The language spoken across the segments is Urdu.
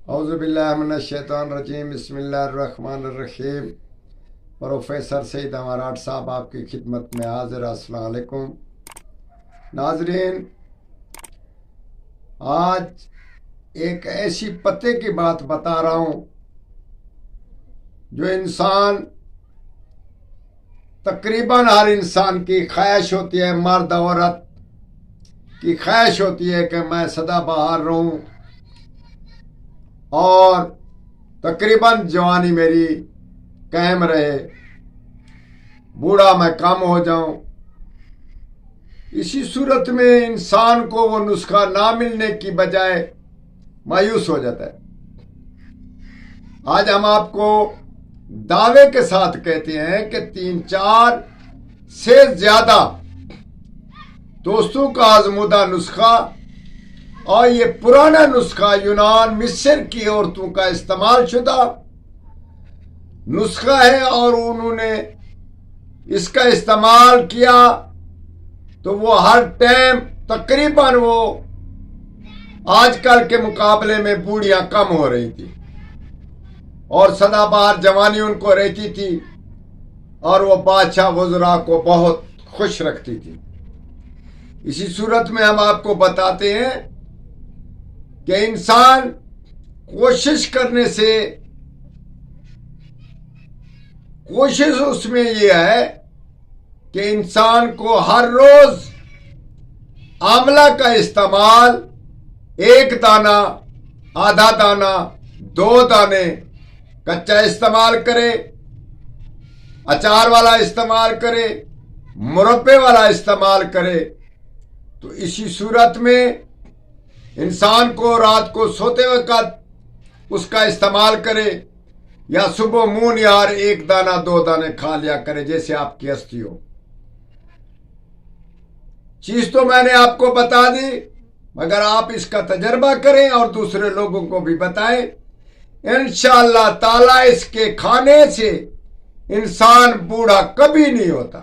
اعوذ باللہ من الشیطان الرجیم، بسم اللہ الرحمن الرحیم۔ پروفیسر سعید اماراٹ صاحب آپ کی خدمت میں حاضر۔ السلام علیکم ناظرین، آج ایک ایسی پتے کی بات بتا رہا ہوں جو تقریباً ہر انسان کی خواہش ہوتی ہے، مرد عورت کی خواہش ہوتی ہے کہ میں سدا بہار رہوں اور تقریباً جوانی میری قائم رہے، بوڑھا میں کم ہو جاؤں۔ اسی صورت میں انسان کو وہ نسخہ نہ ملنے کی بجائے مایوس ہو جاتا ہے۔ آج ہم آپ کو دعوے کے ساتھ کہتے ہیں کہ 3-4 سے زیادہ دوستوں کا آزمودہ نسخہ، اور یہ پرانا نسخہ یونان مصر کی عورتوں کا استعمال شدہ نسخہ ہے، اور انہوں نے اس کا استعمال کیا تو وہ ہر ٹائم تقریباً وہ آج کل کے مقابلے میں بوڑھیاں کم ہو رہی تھی اور سدا بہار جوانی ان کو رہتی تھی، اور وہ بادشاہ وزراء کو بہت خوش رکھتی تھی۔ اسی صورت میں ہم آپ کو بتاتے ہیں کہ انسان کوشش کرنے سے، کوشش اس میں یہ ہے کہ انسان کو ہر روز آملہ کا استعمال 1 دانہ، آدھا دانہ، 2 دانے کچا استعمال کرے، اچار والا استعمال کرے، مربے والا استعمال کرے۔ تو اسی صورت میں انسان کو رات کو سوتے وقت اس کا استعمال کرے، یا صبح منہ نہار 1 دانہ 2 دانے کھا لیا کرے، جیسے آپ کی ہستی ہو۔ چیز تو میں نے آپ کو بتا دی، مگر آپ اس کا تجربہ کریں اور دوسرے لوگوں کو بھی بتائیں۔ انشاءاللہ تعالی اس کے کھانے سے انسان بوڑھا کبھی نہیں ہوتا،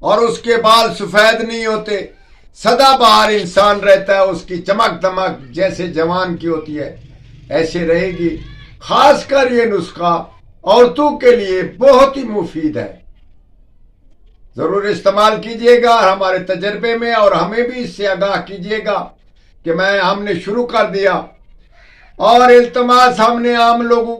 اور اس کے بال سفید نہیں ہوتے، سدا بہار انسان رہتا ہے، اس کی چمک دمک جیسے جوان کی ہوتی ہے ایسے رہے گی۔ خاص کر یہ نسخہ عورتوں کے لیے بہت ہی مفید ہے، ضرور استعمال کیجئے گا ہمارے تجربے میں، اور ہمیں بھی اس سے آگاہ کیجئے گا کہ ہم نے شروع کر دیا، اور التماس ہم نے عام لوگوں